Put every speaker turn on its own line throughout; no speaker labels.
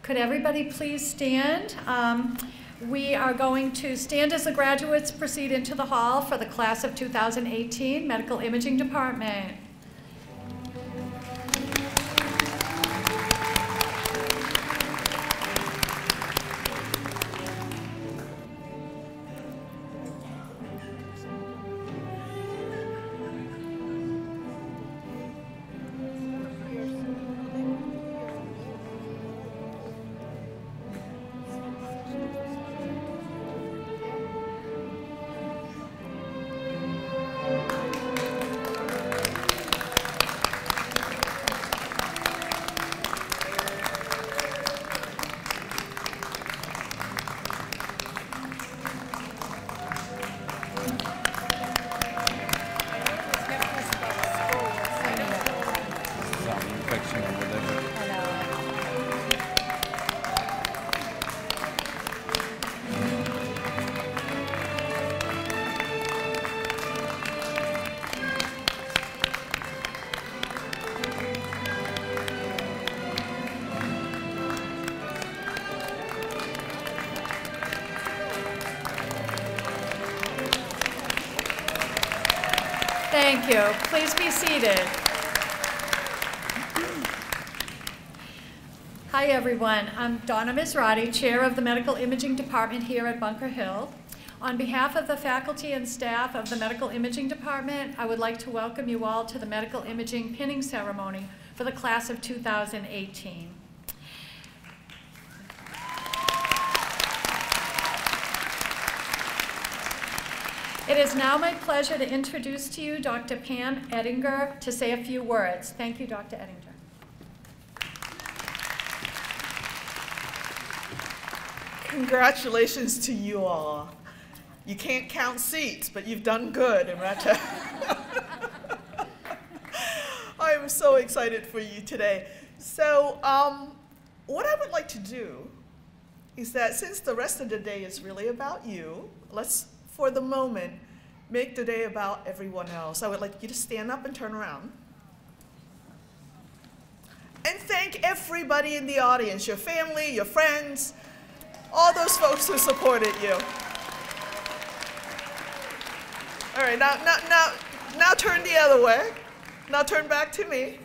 Could everybody please stand? We are going to stand as the graduates proceed into the hall for the class of 2018 Medical Imaging Department. Thank you. Please be seated. Hi, everyone. I'm Donna Misrati, Chair of the Medical Imaging Department here at Bunker Hill. On behalf of the faculty and staff of the Medical Imaging Department, I would like to welcome you all to the Medical Imaging Pinning Ceremony for the class of 2018. It is now my pleasure to introduce to you Dr. Pam Ettinger to say a few words. Thank you, Dr. Ettinger.
Congratulations to you all. You can't count seats, but you've done good, Amrita. I'm so excited for you today. So what I would like to do is that since the rest of the day is really about you, let's, for the moment, make the day about everyone else. I would like you to stand up and turn around. And thank everybody in the audience, your family, your friends, all those folks who supported you. All right, now turn the other way. Now turn back to me.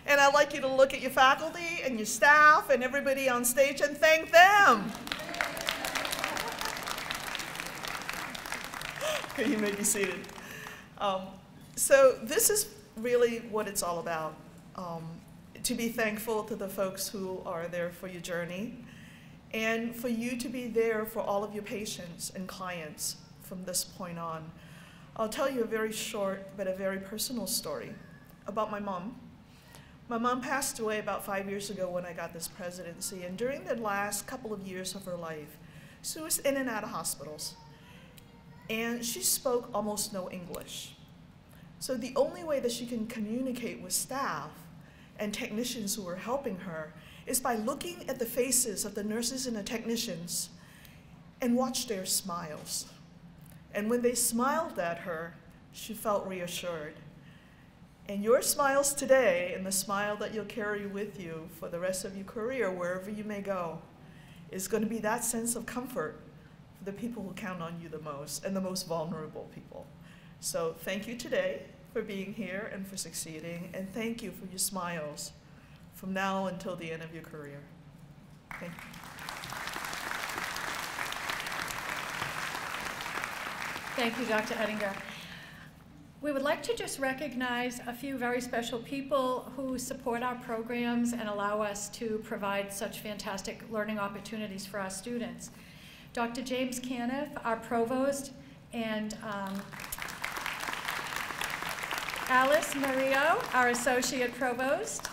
And I'd like you to look at your faculty and your staff and everybody on stage and thank them. You may be seated. So this is really what it's all about, to be thankful to the folks who are there for your journey, and for you to be there for all of your patients and clients from this point on. I'll tell you a very short but a very personal story about my mom. My mom passed away about 5 years ago when I got this presidency, and during the last couple of years of her life, she was in and out of hospitals. And she spoke almost no English. So the only way that she can communicate with staff and technicians who were helping her is by looking at the faces of the nurses and the technicians and watch their smiles. And when they smiled at her, she felt reassured. And your smiles today and the smile that you'll carry with you for the rest of your career, wherever you may go, is going to be that sense of comfort for the people who count on you the most and the most vulnerable people. So thank you today for being here and for succeeding, and thank you for your smiles from now until the end of your career. Thank you.
Thank you, Dr. Ettinger. We would like to just recognize a few very special people who support our programs and allow us to provide such fantastic learning opportunities for our students. Dr. James Caniff, our provost, and Alice Mario, our associate provost.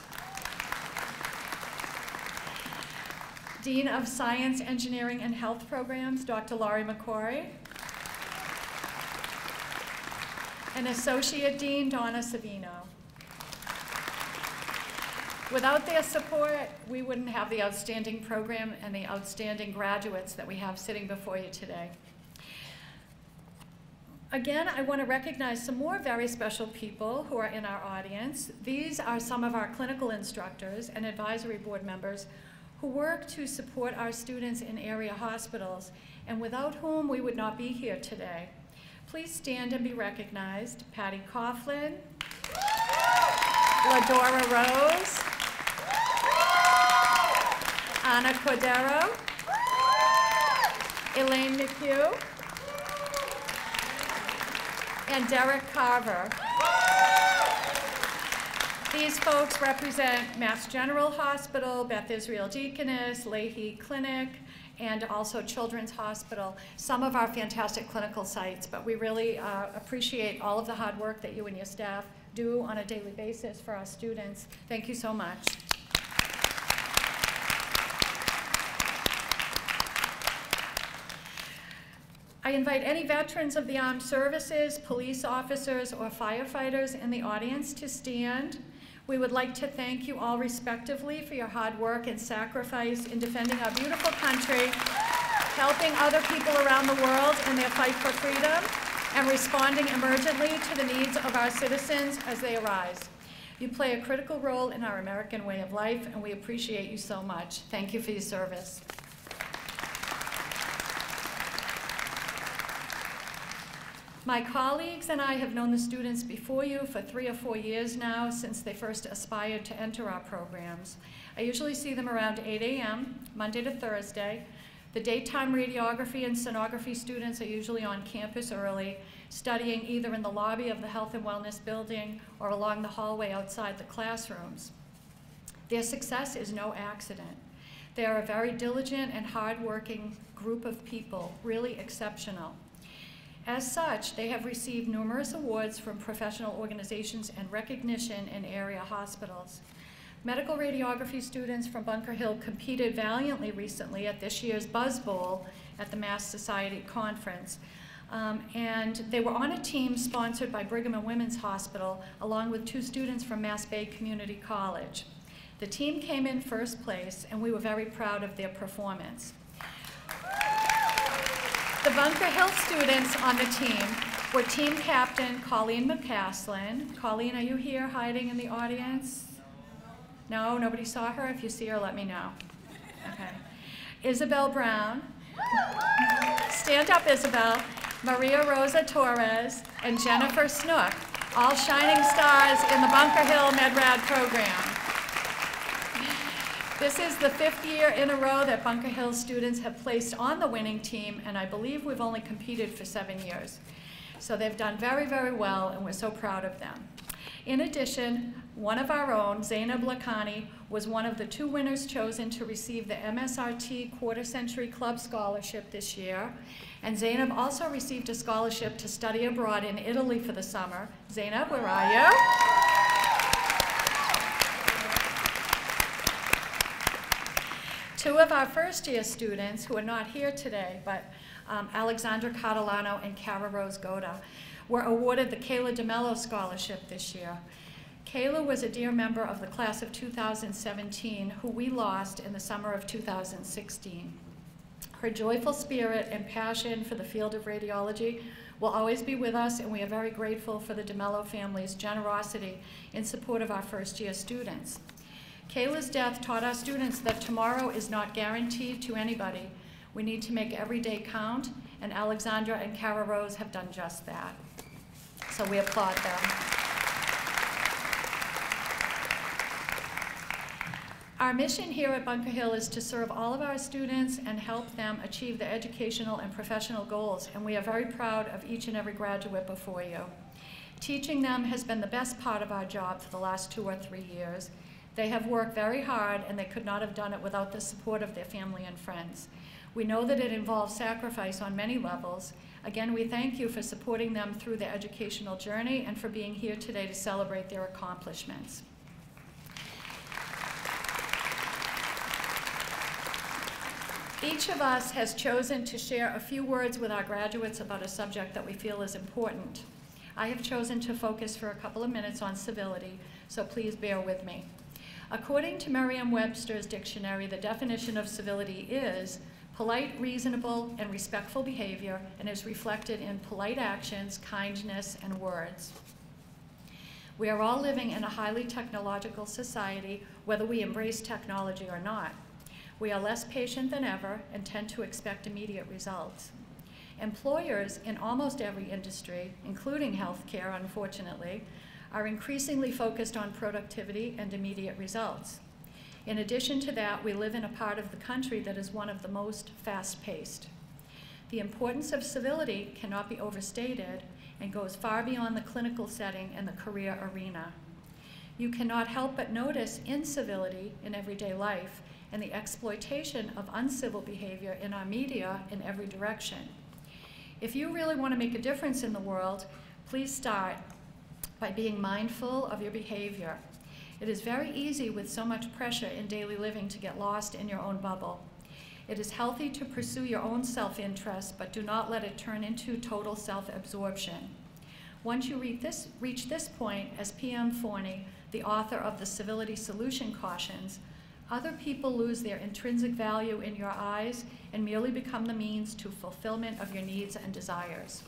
Dean of Science, Engineering, and Health Programs, Dr. Laurie McCory. And Associate Dean, Donna Savino. Without their support, we wouldn't have the outstanding program and the outstanding graduates that we have sitting before you today. Again, I want to recognize some more very special people who are in our audience. These are some of our clinical instructors and advisory board members who work to support our students in area hospitals, and without whom we would not be here today. Please stand and be recognized. Patty Coughlin, Ladora Rose, Anna Cordero, Elaine McHugh, and Derek Carver. These folks represent Mass General Hospital, Beth Israel Deaconess, Leahy Clinic, and also Children's Hospital, some of our fantastic clinical sites, but we really appreciate all of the hard work that you and your staff do on a daily basis for our students. Thank you so much. I invite any veterans of the armed services, police officers, or firefighters in the audience to stand. We would like to thank you all respectively for your hard work and sacrifice in defending our beautiful country, helping other people around the world in their fight for freedom, and responding emergently to the needs of our citizens as they arise. You play a critical role in our American way of life, and we appreciate you so much. Thank you for your service. My colleagues and I have known the students before you for 3 or 4 years now, since they first aspired to enter our programs. I usually see them around 8 a.m., Monday to Thursday. The daytime radiography and sonography students are usually on campus early, studying either in the lobby of the Health and Wellness building or along the hallway outside the classrooms. Their success is no accident. They are a very diligent and hardworking group of people, really exceptional. As such, they have received numerous awards from professional organizations and recognition in area hospitals. Medical radiography students from Bunker Hill competed valiantly recently at this year's Buzz Bowl at the Mass Society Conference. And they were on a team sponsored by Brigham and Women's Hospital, along with 2 students from Mass Bay Community College. The team came in first place, and we were very proud of their performance. The Bunker Hill students on the team were team captain Colleen McCaslin. Colleen, are you here hiding in the audience? No, nobody saw her? If you see her, let me know. Okay. Isabel Brown. Stand up, Isabel. Maria Rosa Torres and Jennifer Snook, all shining stars in the Bunker Hill MedRad program. This is the 5th year in a row that Bunker Hill students have placed on the winning team, and I believe we've only competed for 7 years. So they've done very, very well, and we're so proud of them. In addition, one of our own, Zainab Lakhani, was one of the 2 winners chosen to receive the MSRT Quarter Century Club Scholarship this year. And Zainab also received a scholarship to study abroad in Italy for the summer. Zainab, where are you? Two of our first-year students, who are not here today, but Alexandra Catalano and Cara Rose Goda, were awarded the Kayla de Mello Scholarship this year. Kayla was a dear member of the class of 2017, who we lost in the summer of 2016. Her joyful spirit and passion for the field of radiology will always be with us, and we are very grateful for the de Mello family's generosity in support of our first-year students. Kayla's death taught our students that tomorrow is not guaranteed to anybody. We need to make every day count, and Alexandra and Cara Rose have done just that. So we applaud them. Our mission here at Bunker Hill is to serve all of our students and help them achieve their educational and professional goals, and we are very proud of each and every graduate before you. Teaching them has been the best part of our job for the last 2 or 3 years. They have worked very hard, and they could not have done it without the support of their family and friends. We know that it involves sacrifice on many levels. Again, we thank you for supporting them through their educational journey and for being here today to celebrate their accomplishments. Each of us has chosen to share a few words with our graduates about a subject that we feel is important. I have chosen to focus for a couple of minutes on civility, so please bear with me. According to Merriam-Webster's dictionary, the definition of civility is polite, reasonable, and respectful behavior, and is reflected in polite actions, kindness, and words. We are all living in a highly technological society, whether we embrace technology or not. We are less patient than ever and tend to expect immediate results. Employers in almost every industry, including healthcare, unfortunately, are increasingly focused on productivity and immediate results. In addition to that, we live in a part of the country that is one of the most fast-paced. The importance of civility cannot be overstated and goes far beyond the clinical setting and the career arena. You cannot help but notice incivility in everyday life and the exploitation of uncivil behavior in our media in every direction. If you really want to make a difference in the world, please start by being mindful of your behavior. It is very easy with so much pressure in daily living to get lost in your own bubble. It is healthy to pursue your own self-interest, but do not let it turn into total self-absorption. Once you reach this point, as P.M. Forney, the author of The Civility Solution, cautions, other people lose their intrinsic value in your eyes and merely become the means to fulfillment of your needs and desires.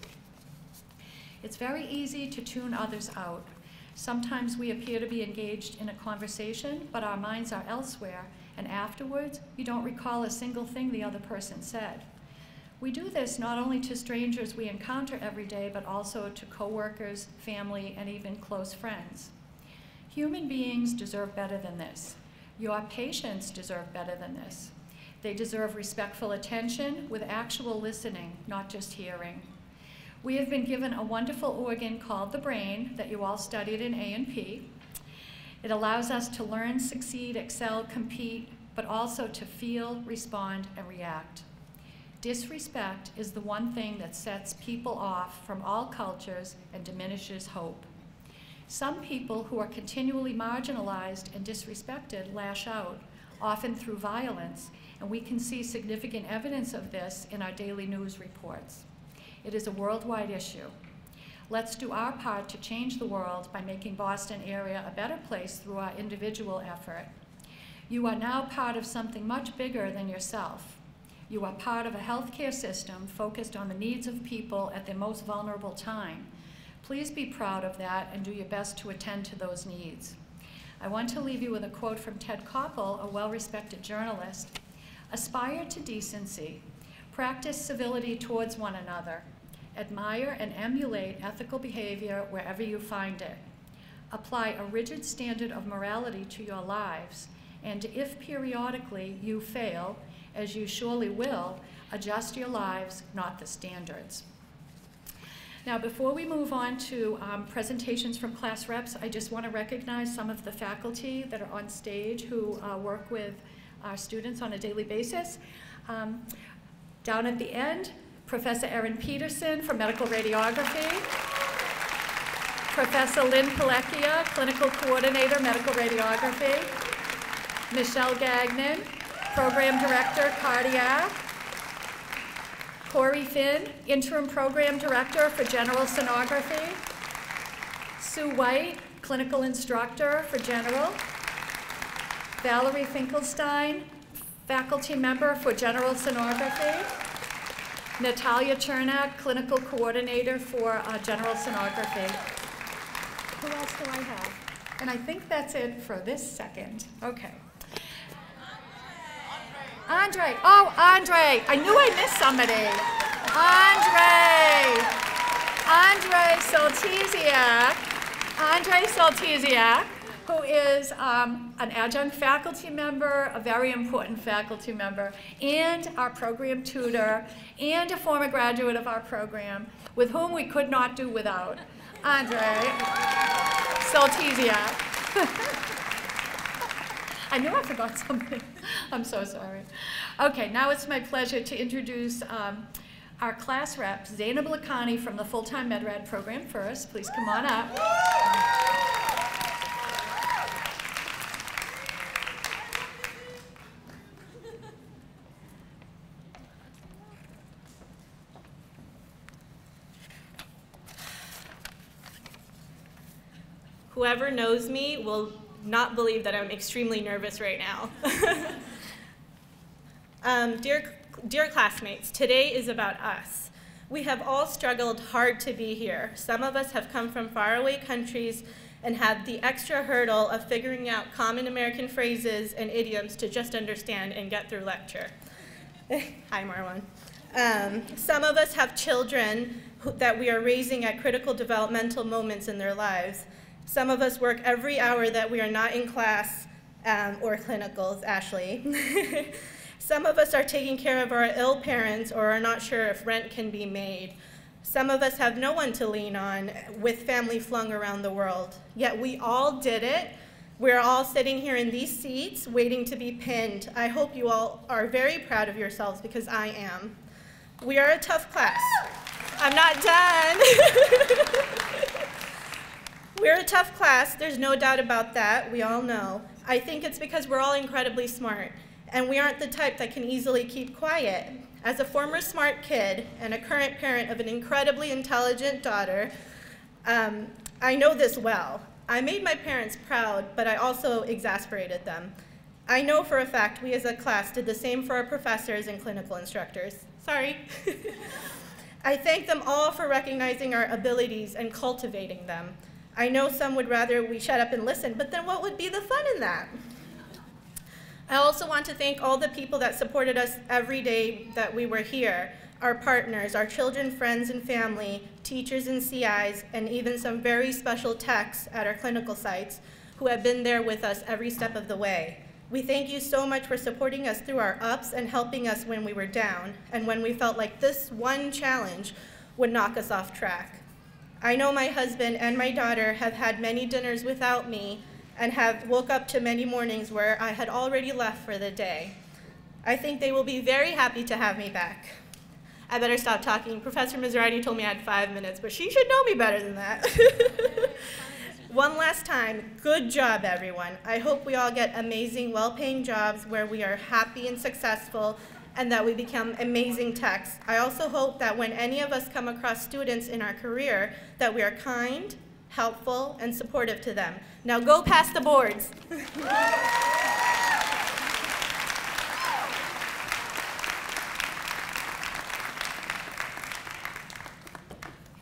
It's very easy to tune others out. Sometimes we appear to be engaged in a conversation, but our minds are elsewhere, and afterwards, you don't recall a single thing the other person said. We do this not only to strangers we encounter every day, but also to coworkers, family, and even close friends. Human beings deserve better than this. Your patients deserve better than this. They deserve respectful attention with actual listening, not just hearing. We have been given a wonderful organ called the brain that you all studied in A&P. It allows us to learn, succeed, excel, compete, but also to feel, respond, and react. Disrespect is the one thing that sets people off from all cultures and diminishes hope. Some people who are continually marginalized and disrespected lash out, often through violence, and we can see significant evidence of this in our daily news reports. It is a worldwide issue. Let's do our part to change the world by making Boston area a better place through our individual effort. You are now part of something much bigger than yourself. You are part of a healthcare system focused on the needs of people at their most vulnerable time. Please be proud of that and do your best to attend to those needs. I want to leave you with a quote from Ted Koppel, a well-respected journalist. Aspire to decency. Practice civility towards one another. Admire and emulate ethical behavior wherever you find it. Apply a rigid standard of morality to your lives, and if periodically you fail, as you surely will, adjust your lives, not the standards. Now, before we move on to presentations from class reps, I just want to recognize some of the faculty that are on stage who work with our students on a daily basis. Down at the end, Professor Erin Peterson from Medical Radiography, Professor Lynn Pilecchia, Clinical Coordinator, Medical Radiography, Michelle Gagnon, Program Director, Cardiac, Corey Finn, Interim Program Director for General Sonography, Sue White, Clinical Instructor for General, Valerie Finkelstein, Faculty Member for General Sonography, Natalia Chernak, Clinical Coordinator for General Sonography. Who else do I have? And I think that's it for this second. Okay. Andre. Oh, Andre. I knew I missed somebody. Andre Soltesiak, who is an adjunct faculty member, a very important faculty member, and our program tutor, and a former graduate of our program, with whom we could not do without. Andre Soltesiak. I knew I forgot something. I'm so sorry. Okay, now it's my pleasure to introduce our class rep, Zainab Lakhani from the full-time MedRad program first. Please come on up.
Whoever knows me will not believe that I'm extremely nervous right now. Dear classmates, today is about us. We have all struggled hard to be here. Some of us have come from faraway countries and have the extra hurdle of figuring out common American phrases and idioms to just understand and get through lecture. Hi, Marwan. Some of us have children that we are raising at critical developmental moments in their lives. Some of us work every hour that we are not in class or clinicals, Ashley. Some of us are taking care of our ill parents or are not sure if rent can be made. Some of us have no one to lean on with family flung around the world. Yet we all did it. We're all sitting here in these seats waiting to be pinned. I hope you all are very proud of yourselves because I am. We are a tough class. I'm not done. We're a tough class, there's no doubt about that, we all know. I think it's because we're all incredibly smart, and we aren't the type that can easily keep quiet. As a former smart kid and a current parent of an incredibly intelligent daughter, I know this well. I made my parents proud, but I also exasperated them. I know for a fact we as a class did the same for our professors and clinical instructors. Sorry. I thank them all for recognizing our abilities and cultivating them. I know some would rather we shut up and listen, but then what would be the fun in that? I also want to thank all the people that supported us every day that we were here, our partners, our children, friends, and family, teachers and CIs, and even some very special techs at our clinical sites who have been there with us every step of the way. We thank you so much for supporting us through our ups and helping us when we were down and when we felt like this one challenge would knock us off track. I know my husband and my daughter have had many dinners without me and have woke up to many mornings where I had already left for the day. I think they will be very happy to have me back. I better stop talking. Professor Mizrahi told me I had 5 minutes, but she should know me better than that. One last time, good job, everyone. I hope we all get amazing, well-paying jobs where we are happy and successful and that we become amazing techs. I also hope that when any of us come across students in our career, that we are kind, helpful, and supportive to them. Now go past the boards.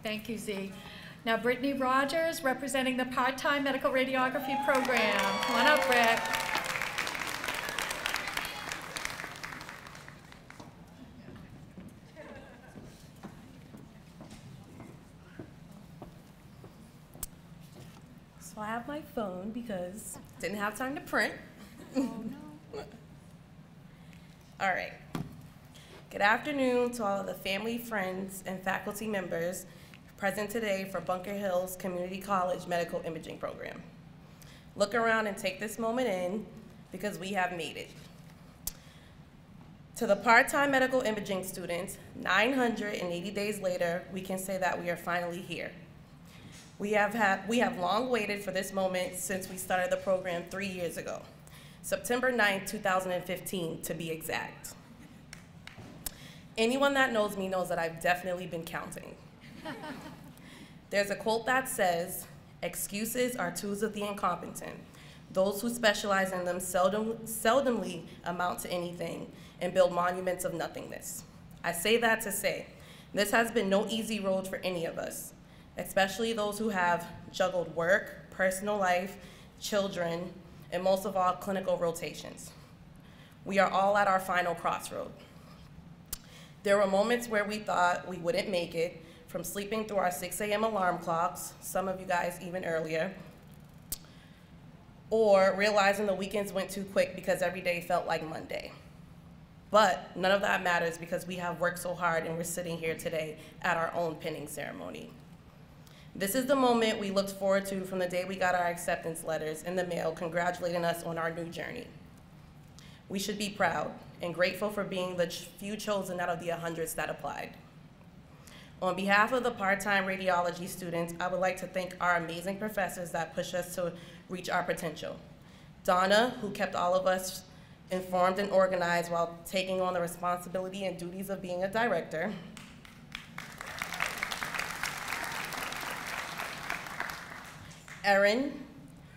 Thank you, Z. Now Brittany Rogers, representing the part-time medical radiography program. Come on up, Britt.
So I have my phone because didn't have time to print.
Oh, no.
All right. Good afternoon to all of the family, friends, and faculty members present today for Bunker Hills Community College Medical Imaging Program. Look around and take this moment in because we have made it. To the part-time medical imaging students, 980 days later, we can say that we are finally here. We have long waited for this moment since we started the program 3 years ago, September 9th, 2015 to be exact. Anyone that knows me knows that I've definitely been counting. There's a quote that says, "Excuses are tools of the incompetent. Those who specialize in them seldomly amount to anything and build monuments of nothingness." I say that to say, this has been no easy road for any of us, especially those who have juggled work, personal life, children, and most of all, clinical rotations. We are all at our final crossroad. There were moments where we thought we wouldn't make it, from sleeping through our 6 a.m. alarm clocks, some of you guys even earlier, or realizing the weekends went too quick because every day felt like Monday. But none of that matters because we have worked so hard and we're sitting here today at our own pinning ceremony. This is the moment we looked forward to from the day we got our acceptance letters in the mail congratulating us on our new journey. We should be proud and grateful for being the few chosen out of the hundreds that applied. On behalf of the part-time radiology students, I would like to thank our amazing professors that push us to reach our potential. Donna, who kept all of us informed and organized while taking on the responsibility and duties of being a director. Erin,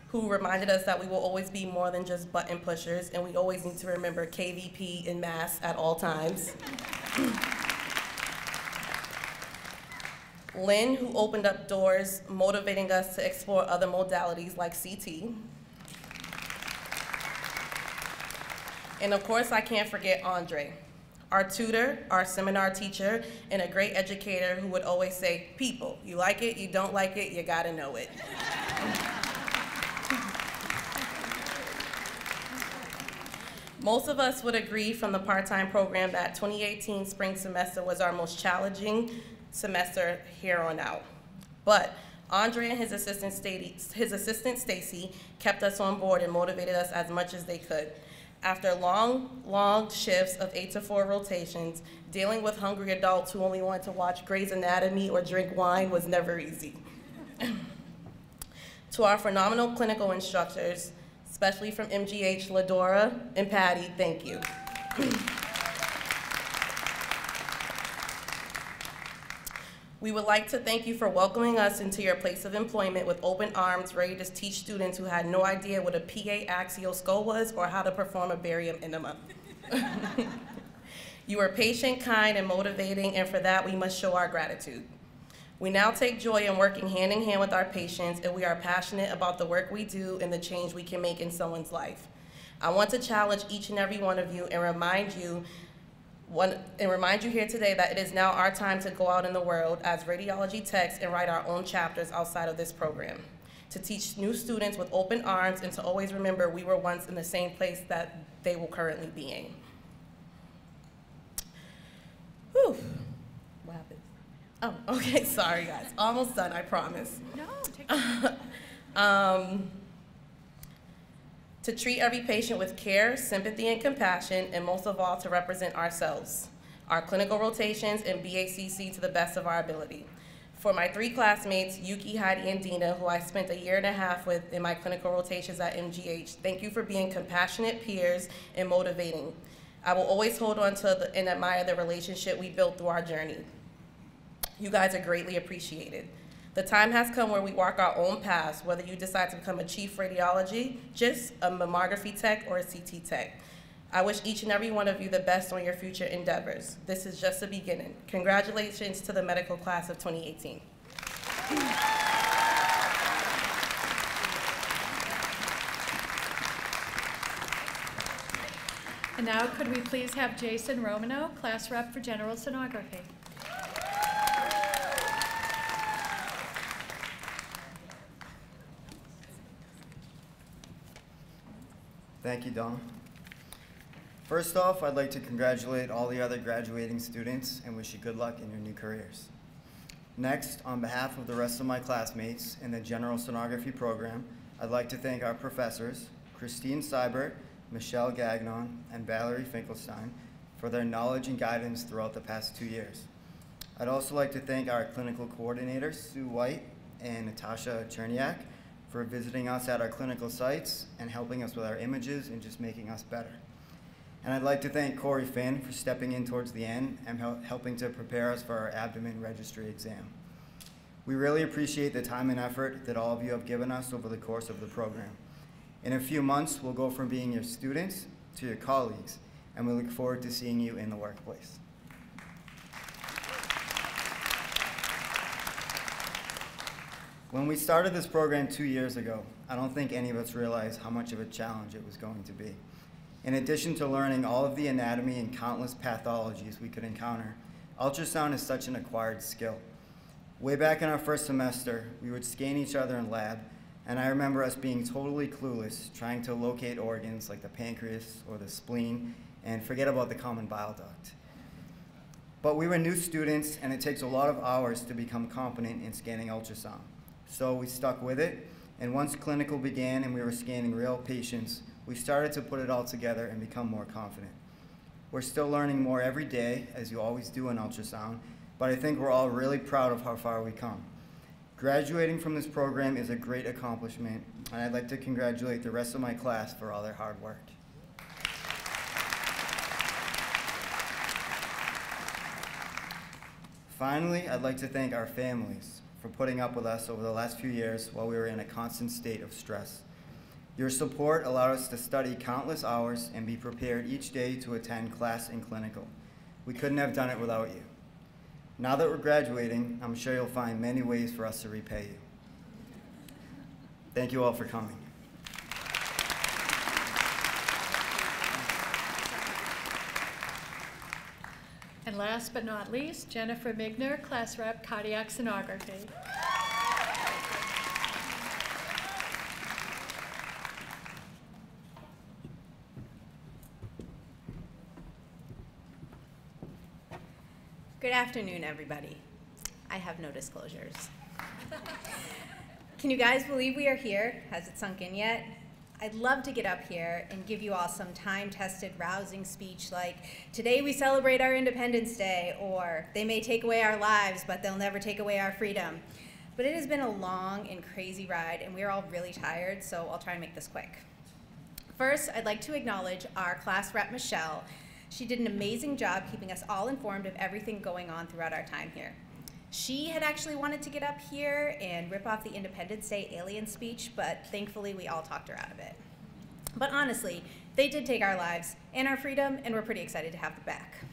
who reminded us that we will always be more than just button pushers, and we always need to remember KVP in mass at all times. Lynn, who opened up doors, motivating us to explore other modalities like CT. And of course, I can't forget Andre, our tutor, our seminar teacher, and a great educator who would always say, people, you like it, you don't like it, you gotta know it. Most of us would agree from the part-time program that 2018 spring semester was our most challenging semester here on out. But Andre and his assistant Stacy kept us on board and motivated us as much as they could. After long shifts of 8 to 4 rotations, dealing with hungry adults who only wanted to watch Grey's Anatomy or drink wine was never easy. To our phenomenal clinical instructors, especially from MGH, Ladora and Patty, thank you. We would like to thank you for welcoming us into your place of employment with open arms, ready to teach students who had no idea what a PA axial skull was or how to perform a barium enema. You are patient, kind, and motivating, and for that we must show our gratitude. We now take joy in working hand in hand with our patients, and we are passionate about the work we do and the change we can make in someone's life. I want to challenge each and every one of you and remind you here today that it is now our time to go out in the world as radiology techs and write our own chapters outside of this program, to teach new students with open arms and to always remember we were once in the same place that they will currently be in. Whew. What happened? Oh, okay, sorry guys. Almost done, I promise.
No, take your time.
To treat every patient with care, sympathy, and compassion, and most of all, to represent ourselves, our clinical rotations, and BACC to the best of our ability. For my 3 classmates, Yuki, Heidi, and Dina, who I spent a year and a half with in my clinical rotations at MGH, thank you for being compassionate peers and motivating. I will always hold on to and admire the relationship we built through our journey. You guys are greatly appreciated. The time has come where we walk our own paths, whether you decide to become a chief radiologist, a mammography tech, or a CT tech. I wish each and every one of you the best on your future endeavors. This is just the beginning. Congratulations to the medical class of 2018.
And now could we please have Jason Romanow, class rep for general sonography.
Thank you, Dawn. First off, I'd like to congratulate all the other graduating students and wish you good luck in your new careers. Next, on behalf of the rest of my classmates in the general sonography program, I'd like to thank our professors, Christine Seibert, Michelle Gagnon, and Valerie Finkelstein, for their knowledge and guidance throughout the past 2 years. I'd also like to thank our clinical coordinators, Sue White and Natasha Cherniak, for visiting us at our clinical sites and helping us with our images and just making us better. And I'd like to thank Corey Finn for stepping in towards the end and helping to prepare us for our abdomen registry exam. We really appreciate the time and effort that all of you have given us over the course of the program. In a few months, we'll go from being your students to your colleagues, and we look forward to seeing you in the workplace. When we started this program 2 years ago, I don't think any of us realized how much of a challenge it was going to be. In addition to learning all of the anatomy and countless pathologies we could encounter, ultrasound is such an acquired skill. Way back in our first semester, we would scan each other in lab, and I remember us being totally clueless, trying to locate organs like the pancreas or the spleen, and forget about the common bile duct. But we were new students, and it takes a lot of hours to become competent in scanning ultrasound. So we stuck with it, and once clinical began and we were scanning real patients, we started to put it all together and become more confident. We're still learning more every day, as you always do in ultrasound, but I think we're all really proud of how far we come. Graduating from this program is a great accomplishment, and I'd like to congratulate the rest of my class for all their hard work. Finally, I'd like to thank our families for putting up with us over the last few years while we were in a constant state of stress. Your support allowed us to study countless hours and be prepared each day to attend class and clinical. We couldn't have done it without you. Now that we're graduating, I'm sure you'll find many ways for us to repay you. Thank you all for coming.
And last but not least, Jennifer Migner, class rep, cardiac sonography.
Good afternoon, everybody. I have no disclosures. Can you guys believe we are here? Has it sunk in yet? I'd love to get up here and give you all some time-tested, rousing speech like, today we celebrate our Independence Day, or they may take away our lives, but they'll never take away our freedom. But it has been a long and crazy ride, and we're all really tired, so I'll try and make this quick. First, I'd like to acknowledge our class rep, Michelle. She did an amazing job keeping us all informed of everything going on throughout our time here. She had actually wanted to get up here and rip off the Independence Day alien speech, but thankfully we all talked her out of it. But honestly, they did take our lives and our freedom, and we're pretty excited to have them back.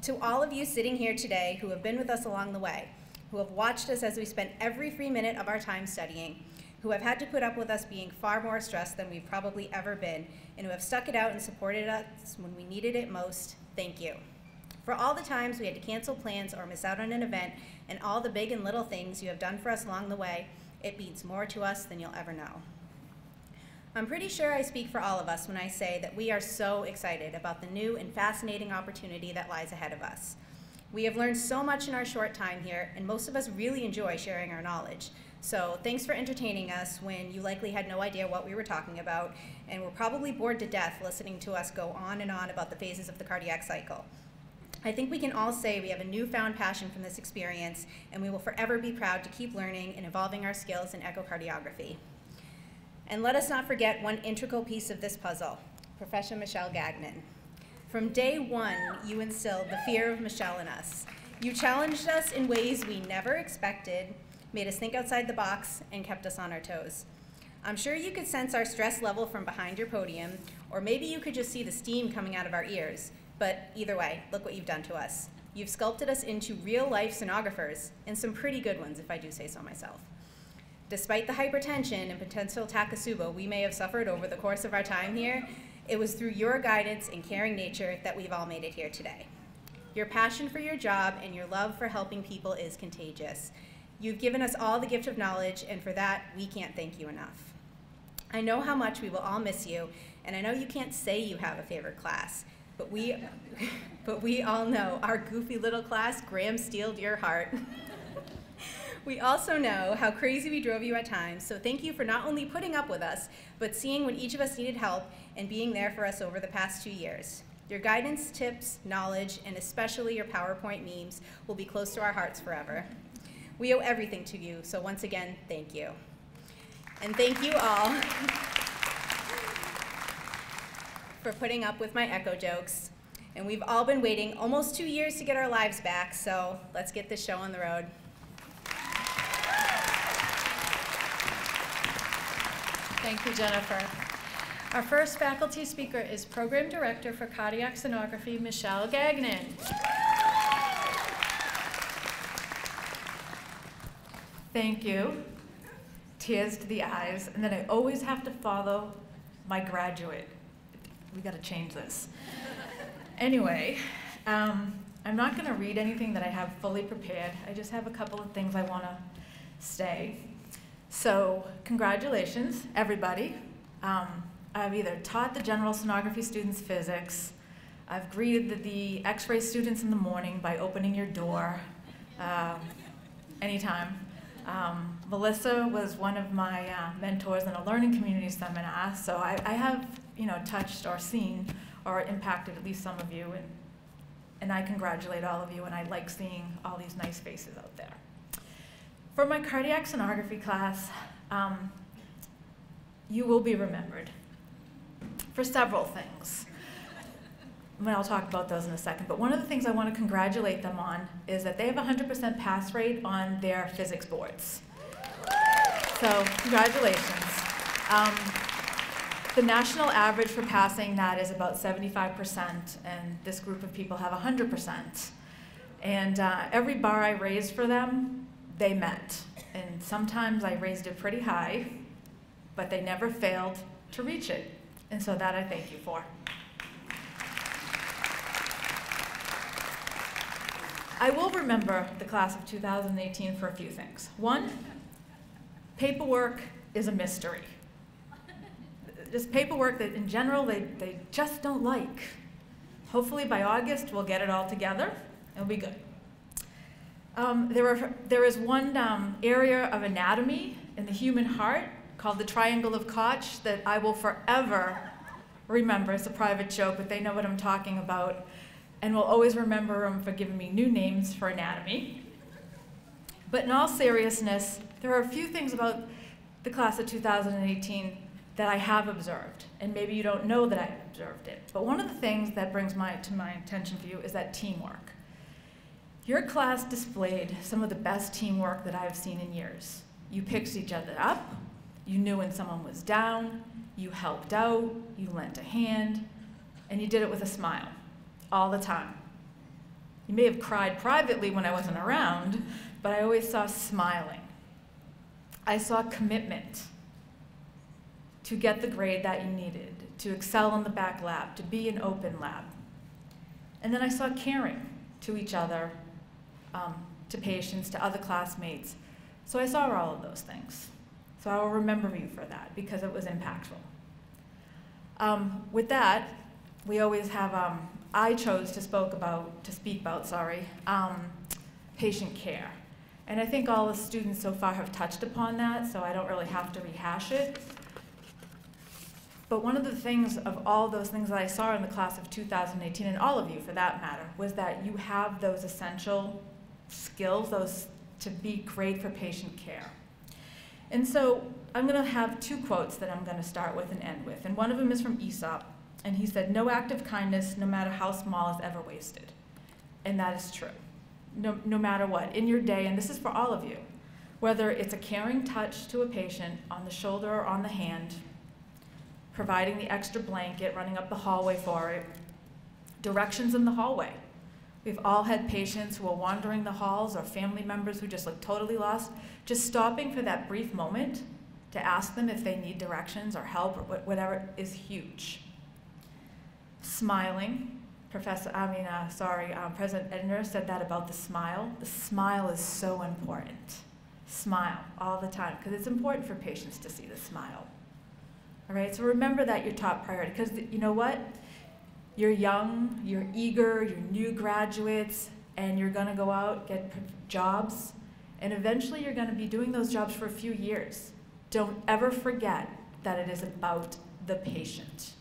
To all of you sitting here today who have been with us along the way, who have watched us as we spent every free minute of our time studying, who have had to put up with us being far more stressed than we've probably ever been, and who have stuck it out and supported us when we needed it most, thank you. For all the times we had to cancel plans or miss out on an event, and all the big and little things you have done for us along the way, it means more to us than you'll ever know. I'm pretty sure I speak for all of us when I say that we are so excited about the new and fascinating opportunity that lies ahead of us. We have learned so much in our short time here, and most of us really enjoy sharing our knowledge. So thanks for entertaining us when you likely had no idea what we were talking about, and were probably bored to death listening to us go on and on about the phases of the cardiac cycle. I think we can all say we have a newfound passion from this experience, and we will forever be proud to keep learning and evolving our skills in echocardiography. And let us not forget one integral piece of this puzzle, Professor Michelle Gagnon. From day one, you instilled the fear of Michelle in us. You challenged us in ways we never expected, made us think outside the box, and kept us on our toes. I'm sure you could sense our stress level from behind your podium, or maybe you could just see the steam coming out of our ears. But either way, look what you've done to us. You've sculpted us into real-life sonographers, and some pretty good ones, if I do say so myself. Despite the hypertension and potential takotsubo we may have suffered over the course of our time here, it was through your guidance and caring nature that we've all made it here today. Your passion for your job and your love for helping people is contagious. You've given us all the gift of knowledge, and for that, we can't thank you enough. I know how much we will all miss you, and I know you can't say you have a favorite class, but we all know our goofy little class gram-steeled your heart. We also know how crazy we drove you at times, so thank you for not only putting up with us, but seeing when each of us needed help and being there for us over the past 2 years. Your guidance, tips, knowledge, and especially your PowerPoint memes will be close to our hearts forever. We owe everything to you, so once again, thank you. And thank you all for putting up with my echo jokes. And we've all been waiting almost 2 years to get our lives back, so let's get this show on the road.
Thank you, Jennifer. Our first faculty speaker is Program Director for Cardiac Sonography, Michelle Gagnon.
Thank you. Tears to the eyes, and then I always have to follow my graduate. We gotta change this. Anyway, I'm not gonna read anything that I have fully prepared. I just have a couple of things I wanna say. So, congratulations, everybody. I've either taught the general sonography students physics, I've greeted the X-ray students in the morning by opening your door anytime. Melissa was one of my mentors in a learning community seminar, so I have, touched or seen or impacted at least some of you, and I congratulate all of you, and I like seeing all these nice faces out there. For my cardiac sonography class, you will be remembered for several things. I'll talk about those in a second, but one of the things I want to congratulate them on is that they have a 100% pass rate on their physics boards. So, congratulations. The national average for passing that is about 75%, and this group of people have 100%. And every bar I raised for them, they met. And sometimes I raised it pretty high, but they never failed to reach it. And so that I thank you for. I will remember the class of 2018 for a few things. One, paperwork is a mystery. Just paperwork that in general they just don't like. Hopefully by August we'll get it all together. It'll be good. There is one area of anatomy in the human heart called the triangle of Koch that I will forever remember. It's a private joke, but they know what I'm talking about. And will always remember them for giving me new names for anatomy. But in all seriousness, there are a few things about the class of 2018 that I have observed, and maybe you don't know that I've observed it. But one of the things that brings to my attention for you is that teamwork. Your class displayed some of the best teamwork that I've seen in years. You picked each other up, you knew when someone was down, you helped out, you lent a hand, and you did it with a smile. All the time. You may have cried privately when I wasn't around, but I always saw smiling. I saw commitment to get the grade that you needed, to excel in the back lab, to be an open lab. And then I saw caring to each other, to patients, to other classmates. So I saw all of those things. So I will remember you for that because it was impactful. With that, we always have I chose to speak about patient care. And I think all the students so far have touched upon that, so I don't really have to rehash it. But one of the things of all those things that I saw in the class of 2018, and all of you for that matter, was that you have those essential skills, those to be great for patient care. And so I'm gonna have two quotes that I'm gonna start with and end with. And one of them is from Aesop. And he said, "No act of kindness, no matter how small, is ever wasted." And that is true. No matter what, in your day, and this is for all of you, whether it's a caring touch to a patient on the shoulder or on the hand, providing the extra blanket, running up the hallway for it, directions in the hallway. We've all had patients who are wandering the halls or family members who just look totally lost. Just stopping for that brief moment to ask them if they need directions or help or whatever is huge. Smiling. President Edner said that about the smile. The smile is so important. Smile all the time, because it's important for patients to see the smile. All right, so remember that your top priority, because you know what? You're young, you're eager, you're new graduates, and you're gonna go out, get jobs, and eventually you're gonna be doing those jobs for a few years. Don't ever forget that it is about the patient.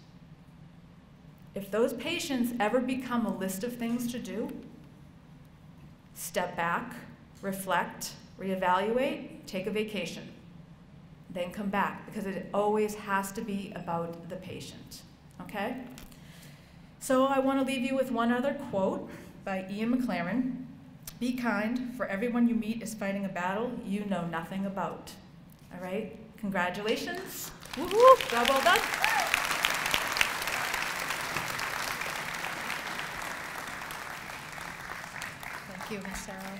If those patients ever become a list of things to do, step back, reflect, reevaluate, take a vacation, then come back, because it always has to be about the patient, okay? So I want to leave you with one other quote by Ian McLaren. "Be kind, for everyone you meet is fighting a battle you know nothing about." All right, congratulations. Woohoo, job well done.
Thank you, Ms. Sarah.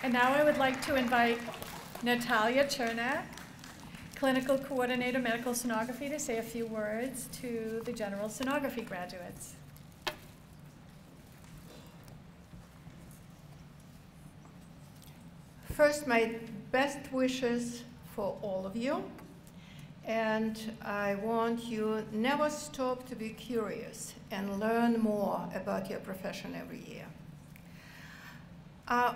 And now I would like to invite Natalia Chernak, Clinical Coordinator, Medical Sonography, to say a few words to the general sonography graduates.
First, my best wishes for all of you. And I want you never stop to be curious and learn more about your profession every year.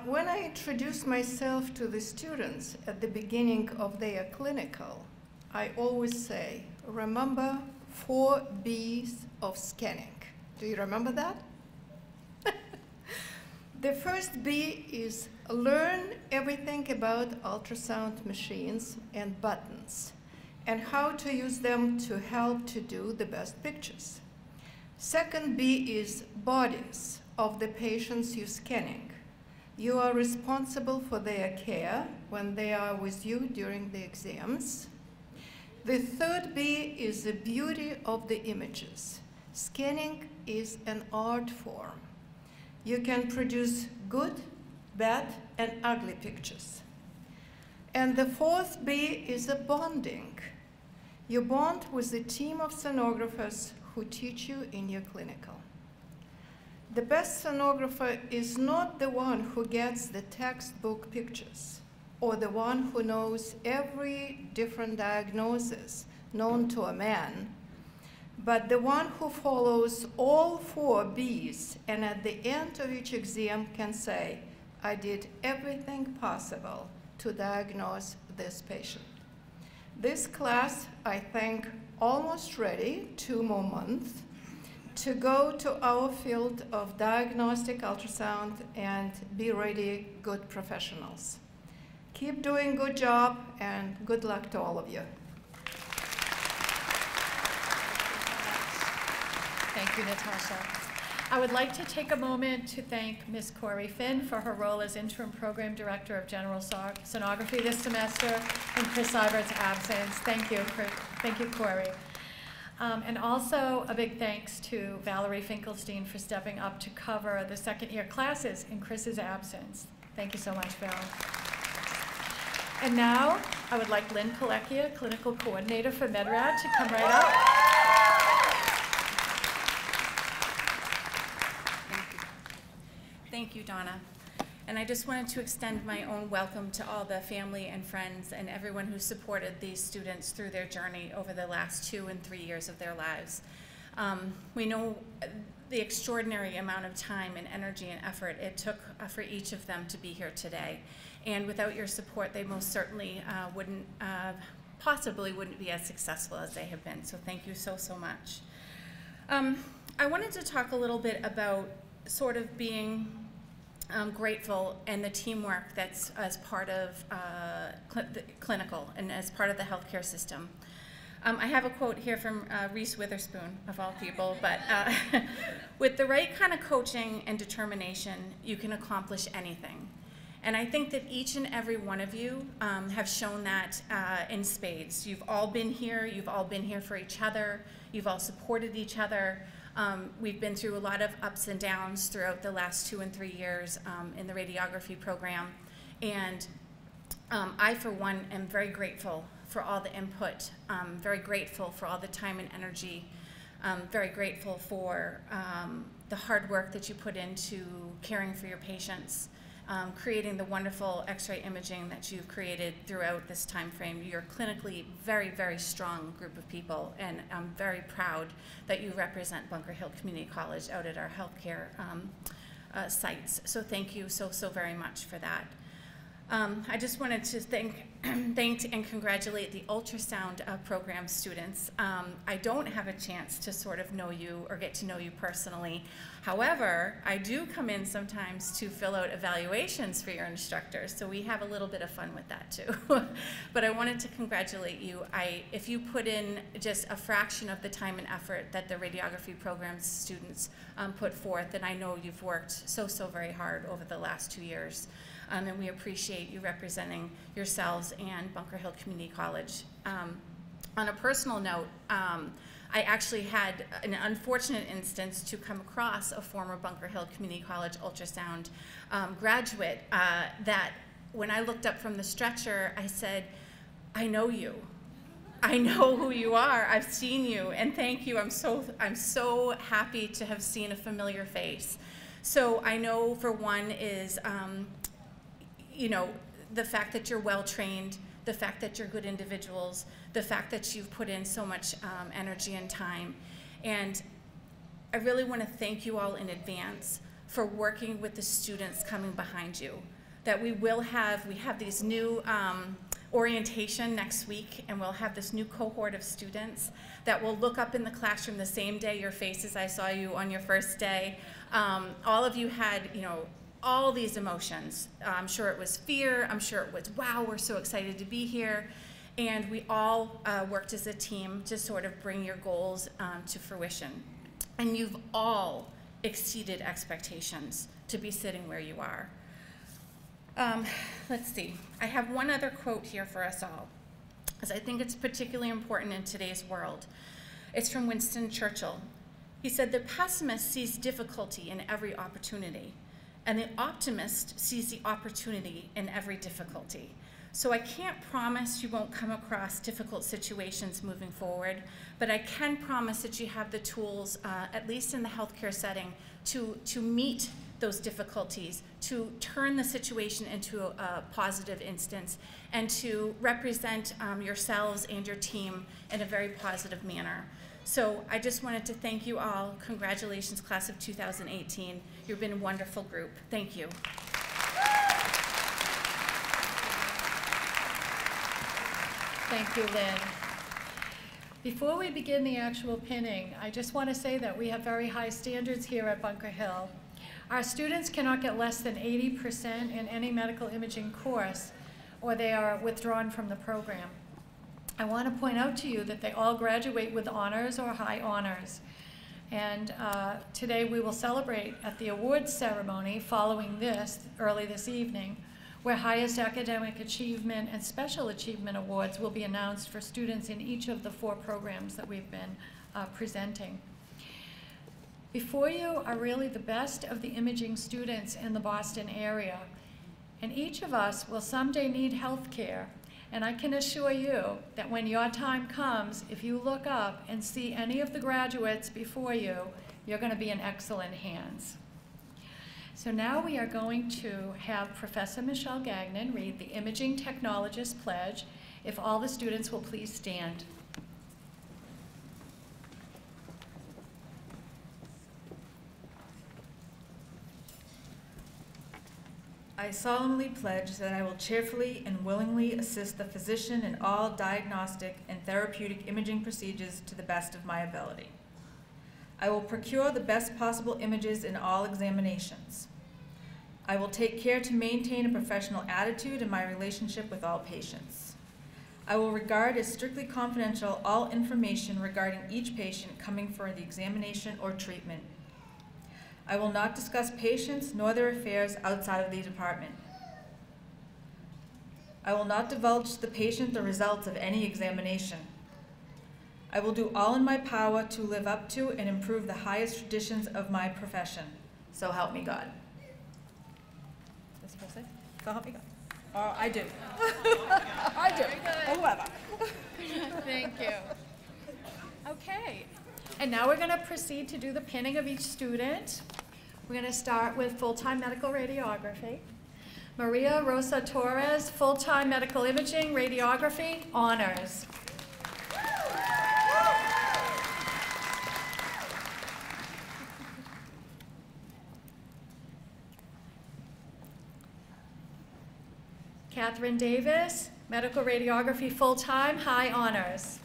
When I introduce myself to the students at the beginning of their clinical, I always say, remember 4 B's of scanning. Do you remember that? The first B is learn everything about ultrasound machines and buttons and how to use them to help to do the best pictures. Second B is bodies of the patients you're scanning. You are responsible for their care when they are with you during the exams. The third B is the beauty of the images. Scanning is an art form. You can produce good, bad, and ugly pictures. And the fourth B is a bonding. You bond with a team of sonographers who teach you in your clinical. The best sonographer is not the one who gets the textbook pictures or the one who knows every different diagnosis known to a man, but the one who follows all 4 Bs and at the end of each exam can say, I did everything possible to diagnose this patient. This class, I think, almost ready, 2 more months, to go to our field of diagnostic ultrasound and be ready good professionals. Keep doing good job and good luck to all of you.
Thank you, Natasha. I would like to take a moment to thank Ms. Corey Finn for her role as Interim Program Director of General Sonography this semester in Chris Seibert's absence. Thank you, Corey. And also a big thanks to Valerie Finkelstein for stepping up to cover the second-year classes in Chris's absence. Thank you so much, Val. And now I would like Lynn Pilecchia, Clinical Coordinator for MedRad, to come right up.
Thank you, Donna. And I just wanted to extend my own welcome to all the family and friends and everyone who supported these students through their journey over the last 2 and 3 years of their lives. We know the extraordinary amount of time and energy and effort it took for each of them to be here today. And without your support, they most certainly possibly wouldn't be as successful as they have been. So thank you so, so much. I wanted to talk a little bit about sort of being grateful and the teamwork that's as part of clinical and as part of the healthcare system. I have a quote here from Reese Witherspoon, of all people, but with the right kind of coaching and determination, you can accomplish anything. And I think that each and every one of you have shown that in spades. You've all been here for each other, you've all supported each other. We've been through a lot of ups and downs throughout the last 2 and 3 years in the radiography program. And I, for one, am very grateful for all the input, very grateful for all the time and energy, very grateful for the hard work that you put into caring for your patients, creating the wonderful X-ray imaging that you've created throughout this time frame. You're clinically very, very strong group of people, and I'm very proud that you represent Bunker Hill Community College out at our healthcare sites. So thank you so, so very much for that. I just wanted to thank and congratulate the ultrasound program students. I don't have a chance to sort of know you or get to know you personally. However, I do come in sometimes to fill out evaluations for your instructors, so we have a little bit of fun with that too. But I wanted to congratulate you. If you put in just a fraction of the time and effort that the radiography program students put forth, then I know you've worked so, so very hard over the last 2 years. And we appreciate you representing yourselves and Bunker Hill Community College. On a personal note, I actually had an unfortunate instance to come across a former Bunker Hill Community College ultrasound graduate that when I looked up from the stretcher, I said, I know you. I know who you are. I've seen you, and thank you. I'm so happy to have seen a familiar face. So I know, for one, is you know, the fact that you're well trained, the fact that you're good individuals, the fact that you've put in so much energy and time. And I really want to thank you all in advance for working with the students coming behind you. That we have these new orientation next week, and we'll have this new cohort of students that will look up in the classroom the same day your faces I saw you on your first day. All of you had, you know, all these emotions. I'm sure it was fear, I'm sure it was, wow, we're so excited to be here. And we all worked as a team to sort of bring your goals to fruition. And you've all exceeded expectations to be sitting where you are. Let's see, I have one other quote here for us all, because I think it's particularly important in today's world. It's from Winston Churchill. He said, the pessimist sees difficulty in every opportunity, and the optimist sees the opportunity in every difficulty. So I can't promise you won't come across difficult situations moving forward, but I can promise that you have the tools, at least in the healthcare setting, to meet those difficulties, to turn the situation into a positive instance, and to represent yourselves and your team in a very positive manner. So I just wanted to thank you all. Congratulations, class of 2018. You've been a wonderful group. Thank you.
Thank you, Lynn. Before we begin the actual pinning, I just want to say that we have very high standards here at Bunker Hill. Our students cannot get less than 80% in any medical imaging course, or they are withdrawn from the program. I want to point out to you that they all graduate with honors or high honors. And today we will celebrate at the awards ceremony following this, early this evening, where highest academic achievement and special achievement awards will be announced for students in each of the 4 programs that we've been presenting. Before you are really the best of the imaging students in the Boston area, and each of us will someday need health care. And I can assure you that when your time comes, if you look up and see any of the graduates before you, you're going to be in excellent hands. So now we are going to have Professor Michelle Gagnon read the Imaging Technologist Pledge. If all the students will please stand.
I solemnly pledge that I will cheerfully and willingly assist the physician in all diagnostic and therapeutic imaging procedures to the best of my ability. I will procure the best possible images in all examinations. I will take care to maintain a professional attitude in my relationship with all patients. I will regard as strictly confidential all information regarding each patient coming for the examination or treatment. I will not discuss patients nor their affairs outside of the department. I will not divulge to the patient the results of any examination. I will do all in my power to live up to and improve the highest traditions of my profession. So help me God. Is he supposed to say? So help me God. Oh, I do. I do. Or whoever.
Thank you. Okay. And now we're going to proceed to do the pinning of each student. We're going to start with full-time medical radiography. Maria Rosa Torres, full-time medical imaging radiography, honors. Catherine Davis, medical radiography, full-time, high honors.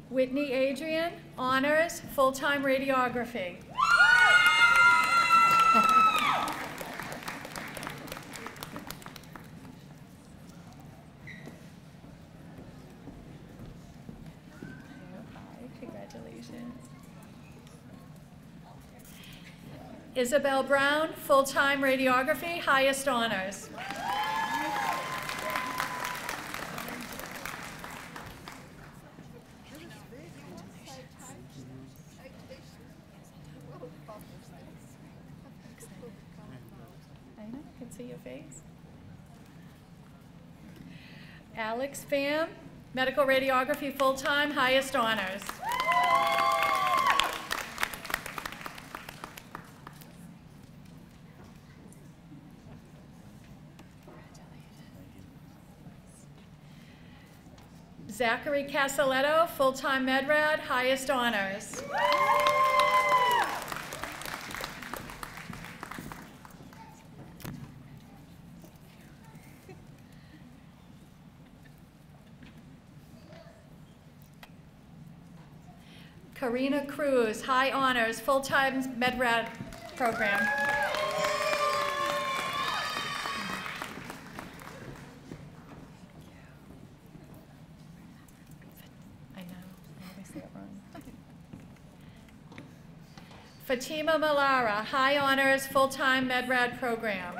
Whitney Adrian, honors, full-time radiography. Congratulations. Isabel Brown, full-time radiography, highest honors. See your face. Alex Pham, medical radiography full-time, highest honors. Zachary Casaletto, full-time MedRad, highest honors. Karina Cruz, high honors, full-time MedRad program. I know, I always say it wrong. Fatima Malara, high honors, full-time MedRad program.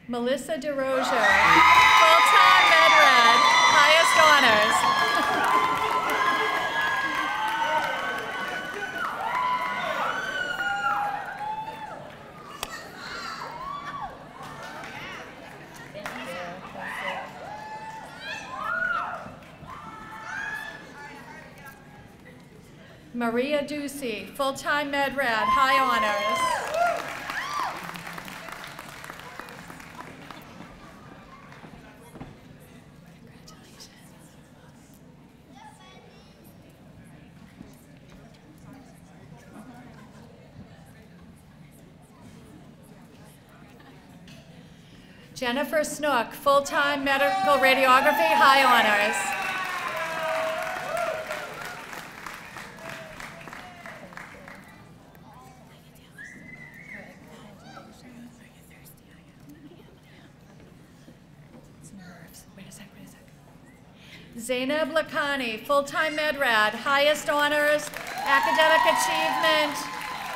Melissa DeRozier, full-time MedRad, highest honors. Maria Ducey, full-time MedRad, high honors. Jennifer Snook, full-time medical radiography, high honors. Zainab Lakhani, full-time MedRad, highest honors, academic achievement,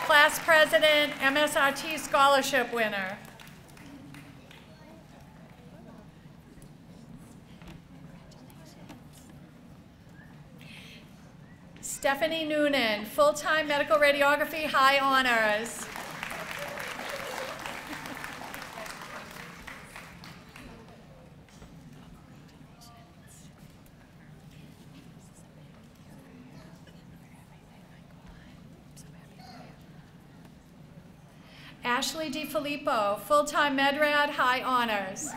class president, MSRT scholarship winner. Stephanie Noonan, full-time medical radiography, high honors. Ashley DiFilippo, full-time MedRad, high honors.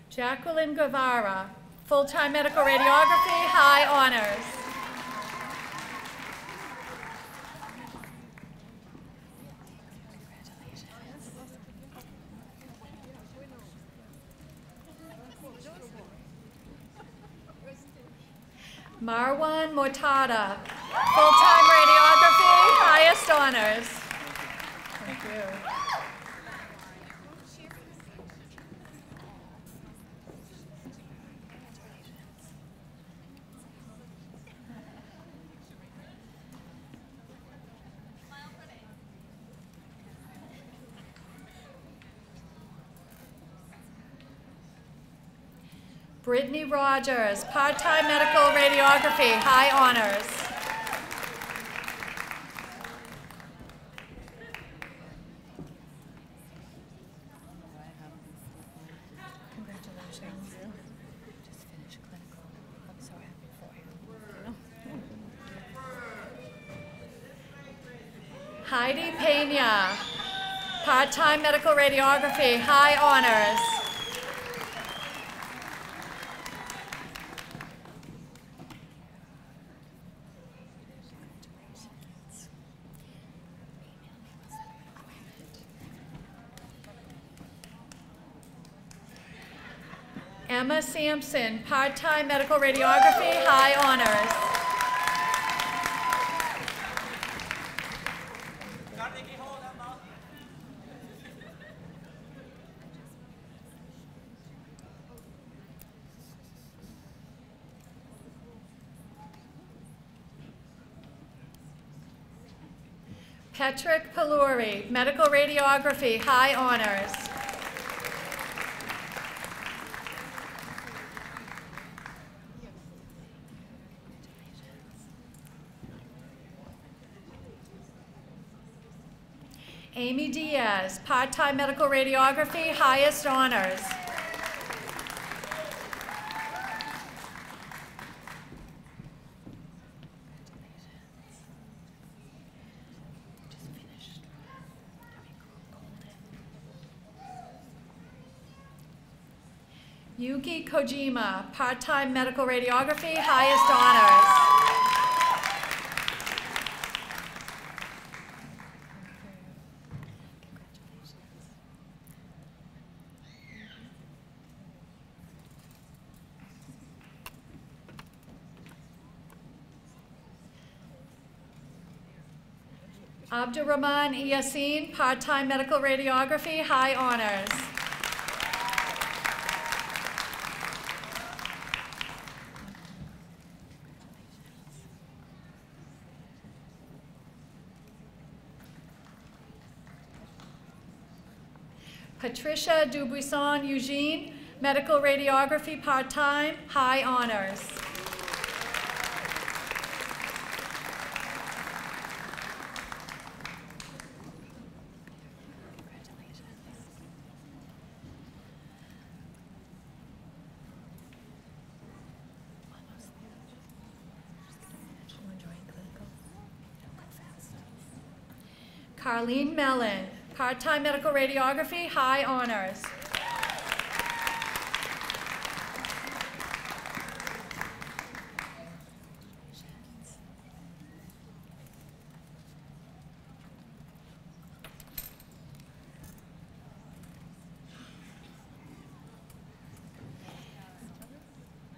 Jacqueline Guevara, full-time medical radiography, high honors. Marwan Mortada, full-time radiography, highest honors. Thank you. Brittany Rogers, part-time medical radiography, high honors. Congratulations. Just finished clinical. I'm so happy for you. Heidi Pena, part-time medical radiography, high honors. Emma Sampson, part-time medical radiography, high honors. Patrick Paluri, medical radiography, high honors. Amy Diaz, part-time medical radiography, highest honors. Yuki Kojima, part-time medical radiography, highest honors. Abdurrahman Yassin, part-time medical radiography, high honors. Patricia Dubuisson Eugene, medical radiography, part-time, high honors. Carlene Mellon, part-time medical radiography, high honors.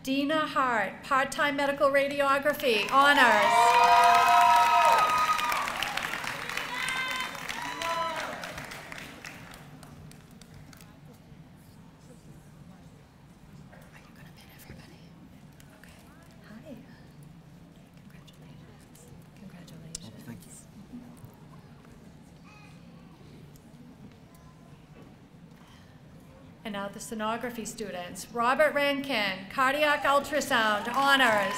Dina Hart, part-time medical radiography, honors. And now the sonography students. Robert Rankin, cardiac ultrasound, honors.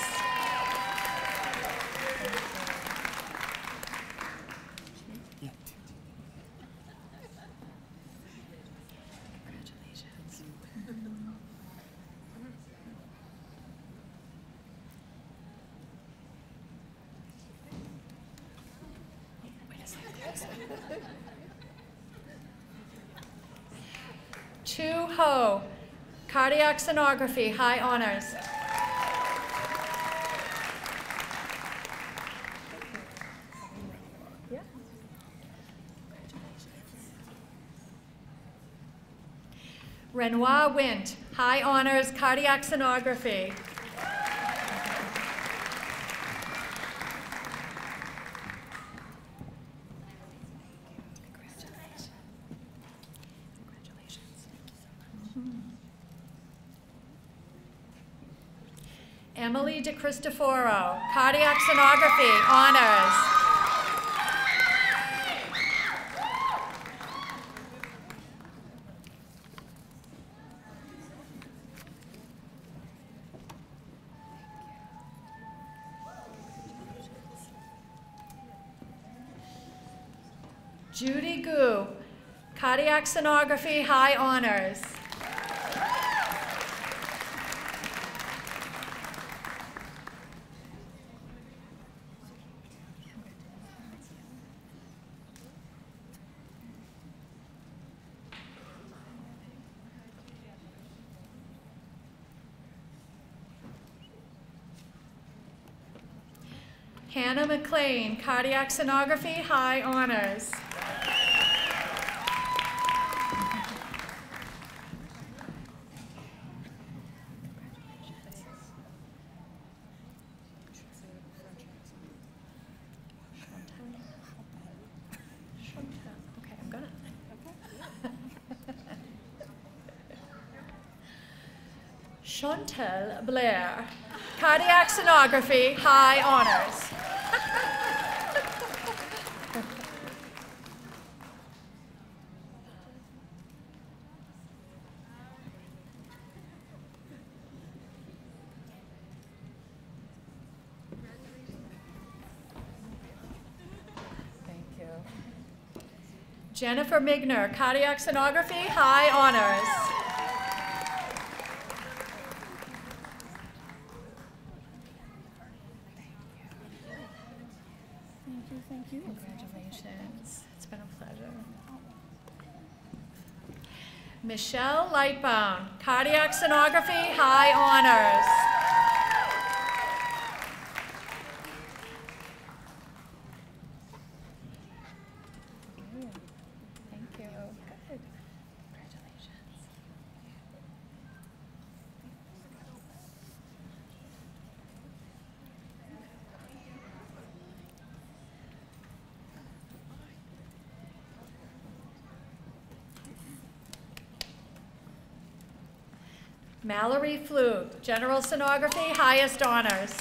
Chu Ho, cardiac sonography, high honors. Renoir Wint, high honors, cardiac sonography. Emily De Cristoforo, cardiac sonography, honors. Judy Gu, cardiac sonography, high honors. Hannah McLean, cardiac sonography, high honors. Chantel Blair, cardiac sonography, high honors. Thank you. Jennifer Migner, cardiac sonography, high honors. Thank you. Congratulations. It's been a pleasure. Michelle Lightbound, cardiac sonography, high honors. Thank you. Good. Congratulations. Mallory Flug, General Sonography, highest honors.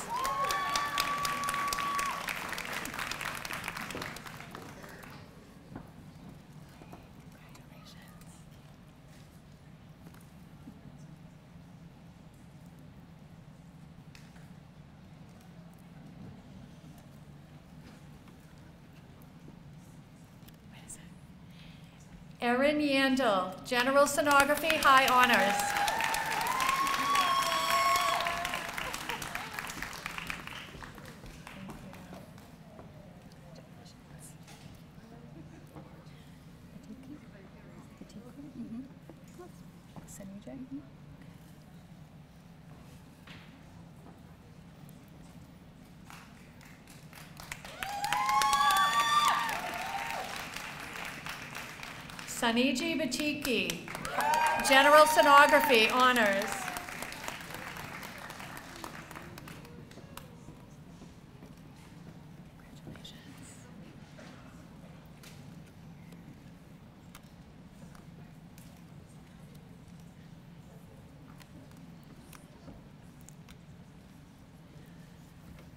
Erin Yandel, General Sonography, high honors. Saniji Batiki, General Sonography, honors.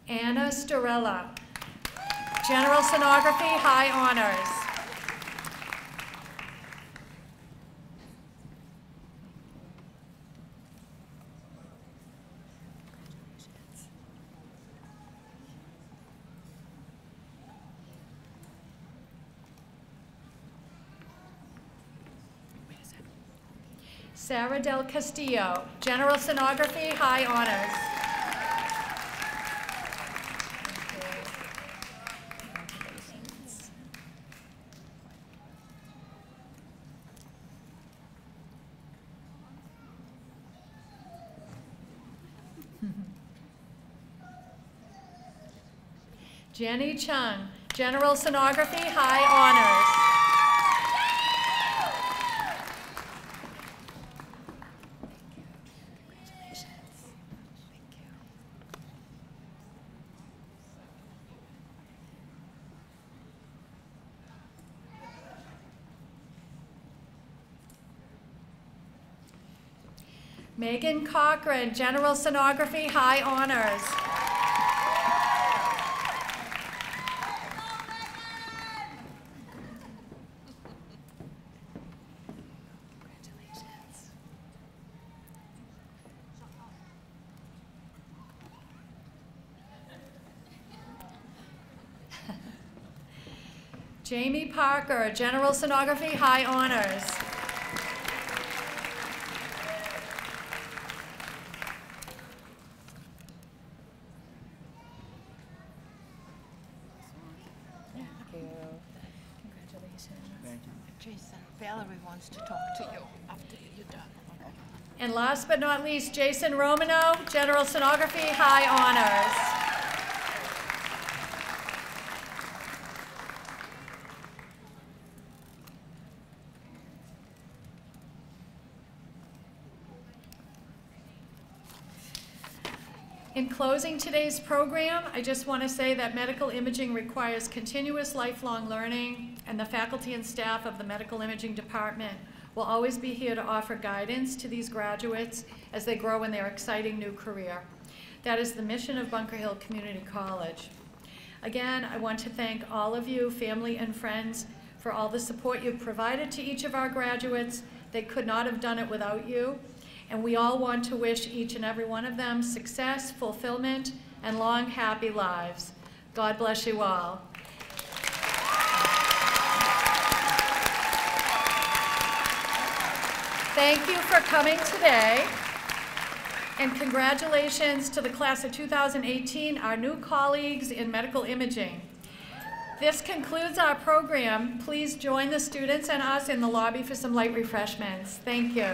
Anna Storella, General Sonography, high honors. Sarah Del Castillo, General Sonography, high honors. Jenny Chung, General Sonography, high honors. Megan Cochran, General Sonography, high honors. Jamie Parker, General Sonography, high honors.
Jason, Valerie wants to talk to you after you're done.
And last but not least, Jason Romanow, General Sonography, high honors. In closing today's program, I just want to say that medical imaging requires continuous lifelong learning, and the faculty and staff of the medical imaging department will always be here to offer guidance to these graduates as they grow in their exciting new career. That is the mission of Bunker Hill Community College. Again, I want to thank all of you, family and friends, for all the support you've provided to each of our graduates. They could not have done it without you. And we all want to wish each and every one of them success, fulfillment, and long, happy lives. God bless you all. Thank you for coming today. And congratulations to the class of 2018, our new colleagues in medical imaging. This concludes our program. Please join the students and us in the lobby for some light refreshments. Thank you.